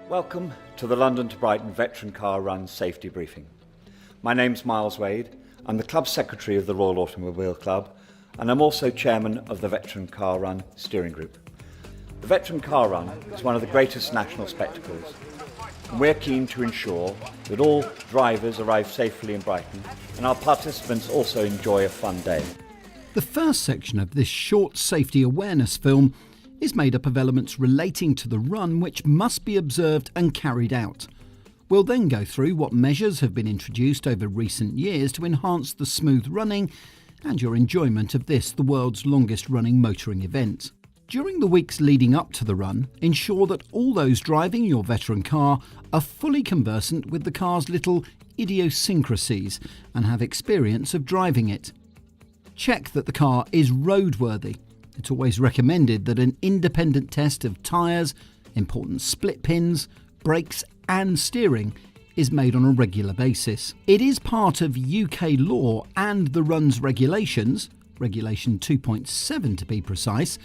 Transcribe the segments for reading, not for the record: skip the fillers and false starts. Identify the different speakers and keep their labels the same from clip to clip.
Speaker 1: Welcome to the London to Brighton Veteran Car Run safety briefing. My name's Miles Wade. I'm the Club Secretary of the Royal Automobile Club, and I'm also Chairman of the Veteran Car Run Steering Group. The Veteran Car Run is one of the greatest national spectacles, and we're keen to ensure that all drivers arrive safely in Brighton and our participants also enjoy a fun day.
Speaker 2: The first section of this short safety awareness film is made up of elements relating to the run which must be observed and carried out. We'll then go through what measures have been introduced over recent years to enhance the smooth running and your enjoyment of this, the world's longest running motoring event. During the weeks leading up to the run, ensure that all those driving your veteran car are fully conversant with the car's little idiosyncrasies and have experience of driving it. Check that the car is roadworthy. It's always recommended that an independent test of tyres, important split pins, brakes and steering is made on a regular basis. It is part of UK law and the run's regulations, Regulation 2.7 to be precise,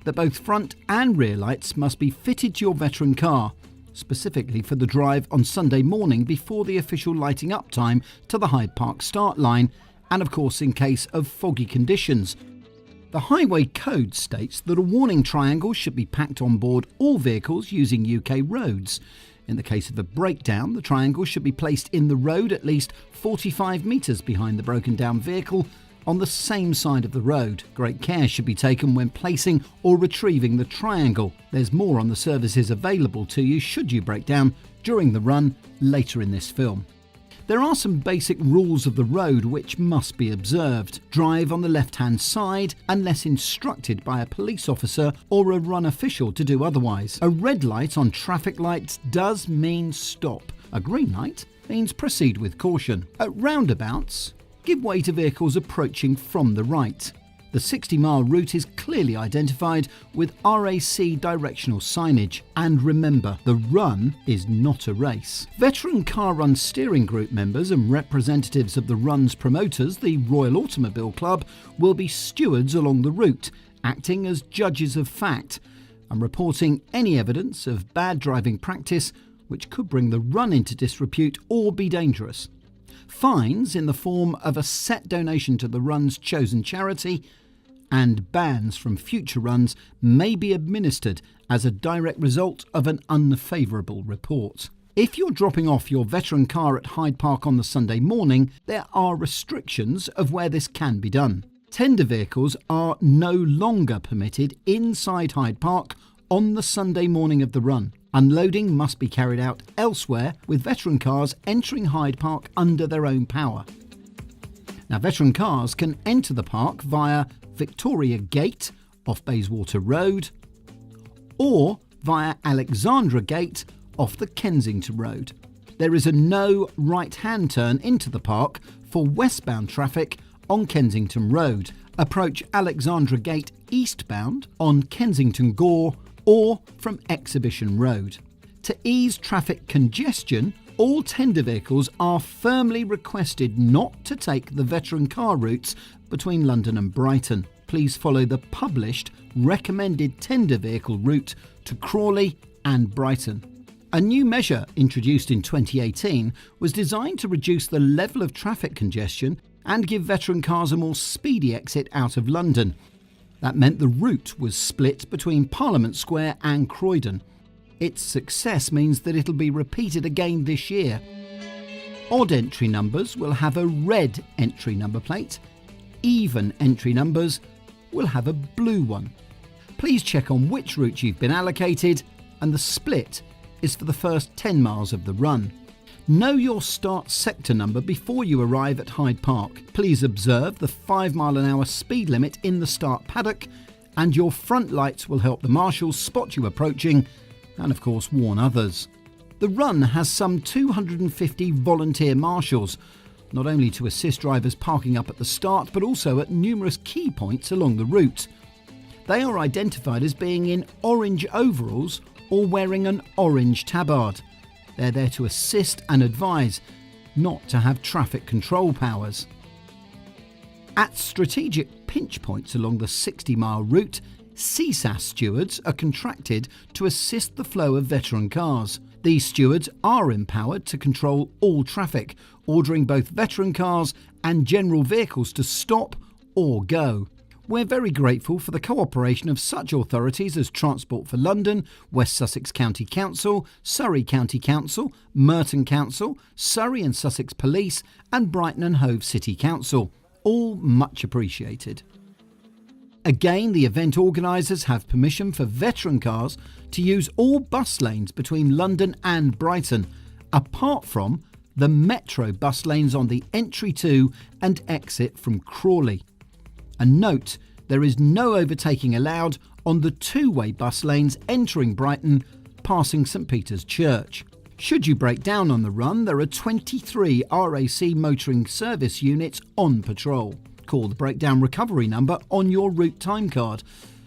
Speaker 2: that both front and rear lights must be fitted to your veteran car, specifically for the drive on Sunday morning before the official lighting up time to the Hyde Park start line, and of course in case of foggy conditions. The Highway Code states that a warning triangle should be packed on board all vehicles using UK roads. In the case of a breakdown, the triangle should be placed in the road at least 45 metres behind the broken down vehicle on the same side of the road. Great care should be taken when placing or retrieving the triangle. There's more on the services available to you should you break down during the run later in this film. There are some basic rules of the road which must be observed. Drive on the left-hand side unless instructed by a police officer or a run official to do otherwise. A red light on traffic lights does mean stop. A green light means proceed with caution. At roundabouts, give way to vehicles approaching from the right. The 60-mile route is clearly identified with RAC directional signage. And remember, the run is not a race. Veteran Car Run Steering Group members and representatives of the run's promoters, the Royal Automobile Club, will be stewards along the route, acting as judges of fact and reporting any evidence of bad driving practice which could bring the run into disrepute or be dangerous. Fines in the form of a set donation to the run's chosen charity and bans from future runs may be administered as a direct result of an unfavourable report. If you're dropping off your veteran car at Hyde Park on the Sunday morning, there are restrictions of where this can be done. Tender vehicles are no longer permitted inside Hyde Park on the Sunday morning of the run. Unloading must be carried out elsewhere, with veteran cars entering Hyde Park under their own power. Now, veteran cars can enter the park via Victoria Gate off Bayswater Road or via Alexandra Gate off the Kensington Road. There is a no right-hand turn into the park for westbound traffic on Kensington Road. Approach Alexandra Gate eastbound on Kensington Gore or from Exhibition Road. To ease traffic congestion, all tender vehicles are firmly requested not to take the veteran car routes between London and Brighton. Please follow the published recommended tender vehicle route to Crawley and Brighton. A new measure introduced in 2018 was designed to reduce the level of traffic congestion and give veteran cars a more speedy exit out of London. That meant the route was split between Parliament Square and Croydon. Its success means that it'll be repeated again this year. Odd entry numbers will have a red entry number plate. Even entry numbers will have a blue one. Please check on which route you've been allocated, and the split is for the first 10 miles of the run. Know your start sector number before you arrive at Hyde Park. Please observe the 5-mile-an-hour speed limit in the start paddock, and your front lights will help the Marshals spot you approaching and of course warn others. The run has some 250 volunteer marshals, not only to assist drivers parking up at the start but also at numerous key points along the route. They are identified as being in orange overalls or wearing an orange tabard. They're there to assist and advise, not to have traffic control powers. At strategic pinch points along the 60-mile route, CSAS stewards are contracted to assist the flow of veteran cars. These stewards are empowered to control all traffic, ordering both veteran cars and general vehicles to stop or go. We're very grateful for the cooperation of such authorities as Transport for London, West Sussex County Council, Surrey County Council, Merton Council, Surrey and Sussex Police and Brighton and Hove City Council. All much appreciated. Again, the event organisers have permission for veteran cars to use all bus lanes between London and Brighton, apart from the metro bus lanes on the entry to and exit from Crawley. And note, there is no overtaking allowed on the two-way bus lanes entering Brighton, passing St Peter's Church. Should you break down on the run, there are 23 RAC motoring service units on patrol. Call the breakdown recovery number on your route time card,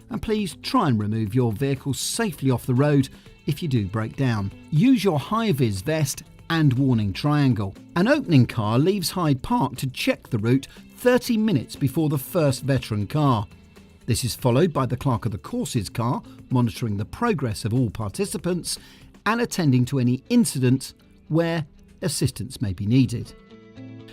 Speaker 2: and please try and remove your vehicle safely off the road if you do break down. Use your high-vis vest and warning triangle. An opening car leaves Hyde Park to check the route 30 minutes before the first veteran car. This is followed by the clerk of the courses car, monitoring the progress of all participants and attending to any incident where assistance may be needed.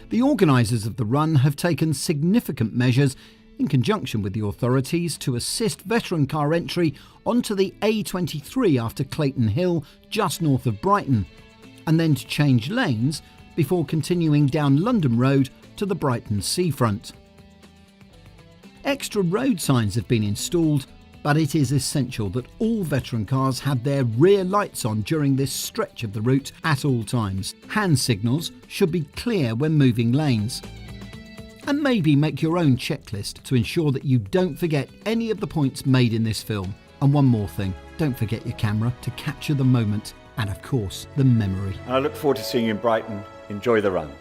Speaker 2: The organisers of the run have taken significant measures in conjunction with the authorities to assist veteran car entry onto the A23 after Clayton Hill, just north of Brighton, and then to change lanes before continuing down London Road to the Brighton seafront. Extra road signs have been installed, but it is essential that all veteran cars have their rear lights on during this stretch of the route at all times. Hand signals should be clear when moving lanes. And maybe make your own checklist to ensure that you don't forget any of the points made in this film. And one more thing, don't forget your camera to capture the moment and, of course, the memory.
Speaker 1: I look forward to seeing you in Brighton. Enjoy the run.